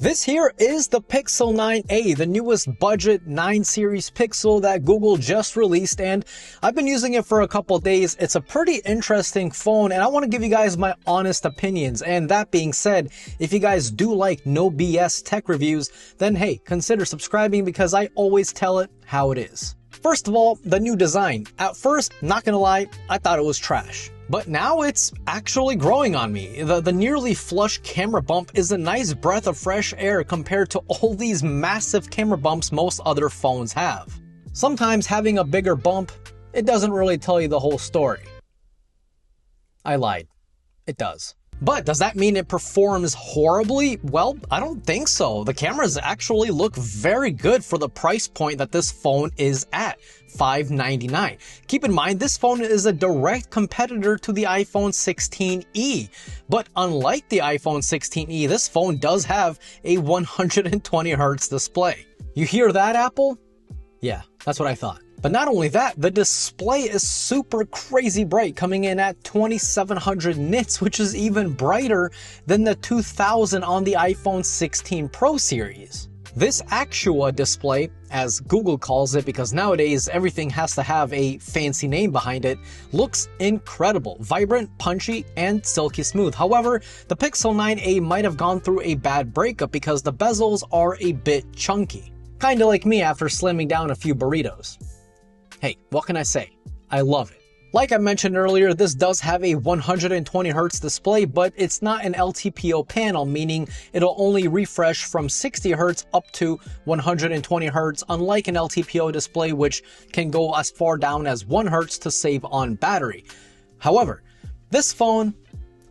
This here is the Pixel 9a, the newest budget 9 series Pixel that Google just released, and I've been using it for a couple days. It's a pretty interesting phone, and I want to give you guys my honest opinions. And that being said, if you guys do like no BS tech reviews, then hey, consider subscribing because I always tell it how it is. First of all, the new design. At first, not gonna lie, I thought it was trash. But now it's actually growing on me. The nearly flush camera bump is a nice breath of fresh air compared to all these massive camera bumps most other phones have. Sometimes having a bigger bump, it doesn't really tell you the whole story. I lied. It does. But does that mean it performs horribly? Well, I don't think so. The cameras actually look very good for the price point that this phone is at, $599. Keep in mind, this phone is a direct competitor to the iPhone 16e. But unlike the iPhone 16e, this phone does have a 120Hz display. You hear that, Apple? Yeah, that's what I thought. But not only that, the display is super crazy bright, coming in at 2700 nits, which is even brighter than the 2000 on the iPhone 16 Pro series. This Actua Display, as Google calls it, because nowadays everything has to have a fancy name behind it, looks incredible, vibrant, punchy, and silky smooth. However, the Pixel 9a might have gone through a bad breakup because the bezels are a bit chunky. Kinda like me after slimming down a few burritos. Hey, what can I say? I love it. Like I mentioned earlier, this does have a 120Hz display, but it's not an LTPO panel, meaning it'll only refresh from 60Hz up to 120Hz, unlike an LTPO display, which can go as far down as 1Hz to save on battery. However, this phone,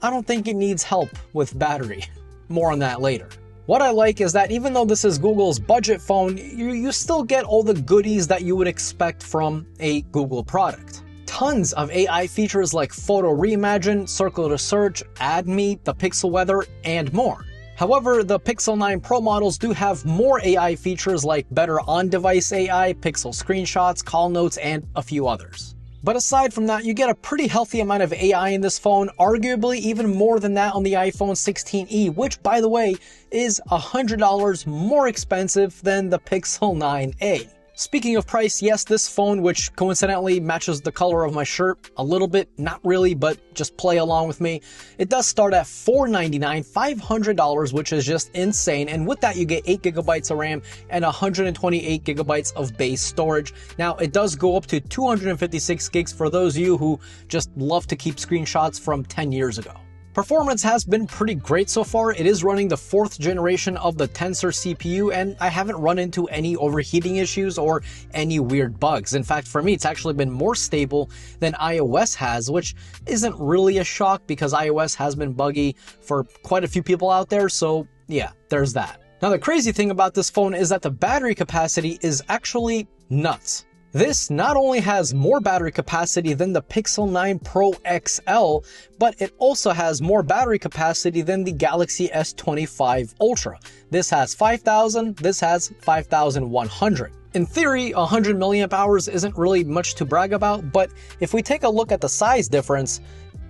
I don't think it needs help with battery. More on that later. What I like is that even though this is Google's budget phone, you still get all the goodies that you would expect from a Google product. Tons of AI features like Photo Reimagine, Circle to Search, Add Me, the Pixel Weather, and more. However, the Pixel 9 Pro models do have more AI features like better on-device AI, pixel screenshots, call notes, and a few others. But aside from that, you get a pretty healthy amount of AI in this phone, arguably even more than that on the iPhone 16e, which, by the way, is $100 more expensive than the Pixel 9a. Speaking of price, yes, this phone, which coincidentally matches the color of my shirt a little bit, not really, but just play along with me, it does start at $499, $500, which is just insane. And with that, you get 8GB of RAM and 128GB of base storage. Now, it does go up to 256 gigs for those of you who just love to keep screenshots from 10 years ago. Performance has been pretty great so far. It is running the 4th generation of the Tensor CPU, and I haven't run into any overheating issues or any weird bugs. In fact, for me, it's actually been more stable than iOS has, which isn't really a shock because iOS has been buggy for quite a few people out there, so yeah, there's that. Now, the crazy thing about this phone is that the battery capacity is actually nuts. This not only has more battery capacity than the Pixel 9 Pro XL, but it also has more battery capacity than the Galaxy S25 Ultra. This has 5,000, this has 5,100. In theory, 100 milliamp hours isn't really much to brag about, but if we take a look at the size difference,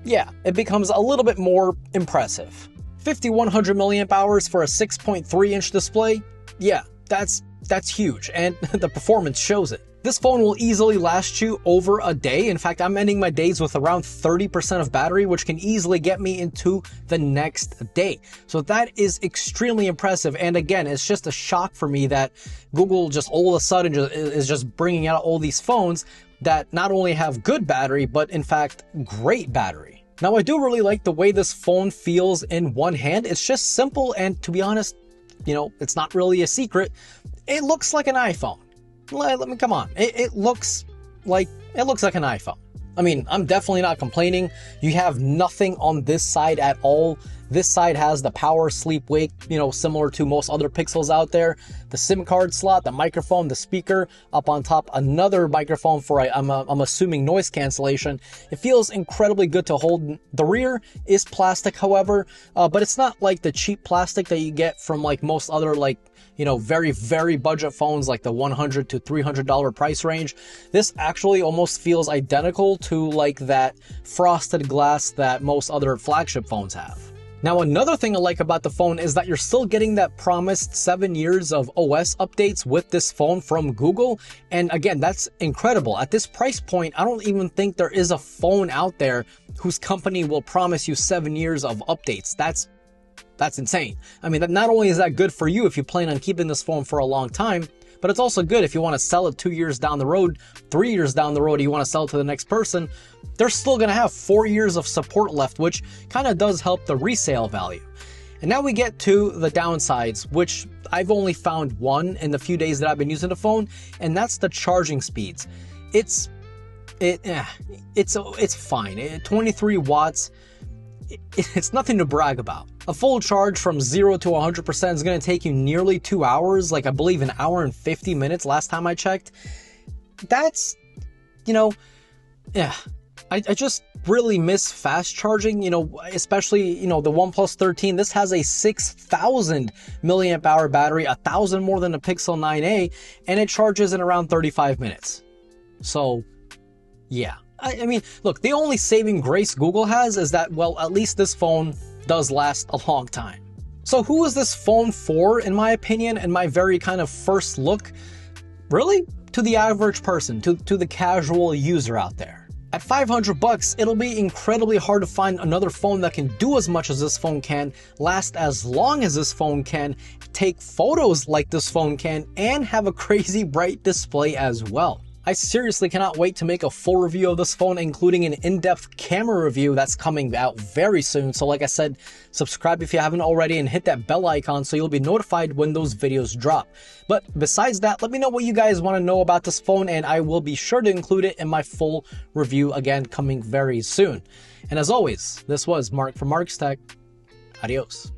yeah, it becomes a little bit more impressive. 5,100 milliamp hours for a 6.3-inch display? Yeah, that's huge, and the performance shows it. This phone will easily last you over a day. In fact, I'm ending my days with around 30% of battery, which can easily get me into the next day. So that is extremely impressive. And again, it's just a shock for me that Google just all of a sudden is just bringing out all these phones that not only have good battery, but in fact, great battery. Now, I do really like the way this phone feels in one hand. It's just simple, and to be honest, you know, it's not really a secret. It looks like an iPhone. Let me come on. It looks like an iPhone. I mean, I'm definitely not complaining. You have nothing on this side at all. This side has the power, sleep, wake, you know, similar to most other Pixels out there. The SIM card slot, the microphone, the speaker, up on top, another microphone for, I'm assuming, noise cancellation. It feels incredibly good to hold. The rear is plastic, however, but it's not like the cheap plastic that you get from like most other, like, you know, very, very budget phones like the $100 to $300 price range. This actually almost feels identical to like that frosted glass that most other flagship phones have. Now, another thing I like about the phone is that you're still getting that promised 7 years of OS updates with this phone from Google. And again, that's incredible. At this price point, I don't even think there is a phone out there whose company will promise you 7 years of updates. That's insane. I mean, not only is that good for you if you plan on keeping this phone for a long time, but it's also good if you want to sell it 2 years down the road, 3 years down the road, you want to sell it to the next person. They're still going to have 4 years of support left, which kind of does help the resale value. And now we get to the downsides, which I've only found one in the few days that I've been using the phone, and that's the charging speeds. It's fine. 23 watts. It's nothing to brag about. A full charge from 0 to 100% is going to take you nearly 2 hours, like I believe an hour and 50 minutes last time I checked. That's, I just really miss fast charging, especially, the OnePlus 13. This has a 6,000 milliamp hour battery, 1,000 more than the Pixel 9a, and it charges in around 35 minutes. So, yeah. I mean, look, the only saving grace Google has is that, well, at least this phone does last a long time. So who is this phone for, in my opinion, and my very kind of first look? Really? To the average person, to the casual user out there. At $500, it'll be incredibly hard to find another phone that can do as much as this phone can, last as long as this phone can, take photos like this phone can, and have a crazy bright display as well. I seriously cannot wait to make a full review of this phone, including an in-depth camera review that's coming out very soon. So like I said, subscribe if you haven't already and hit that bell icon so you'll be notified when those videos drop. But besides that, let me know what you guys want to know about this phone, and I will be sure to include it in my full review, again, coming very soon. And as always, this was Mark from Mark's Tech. Adios.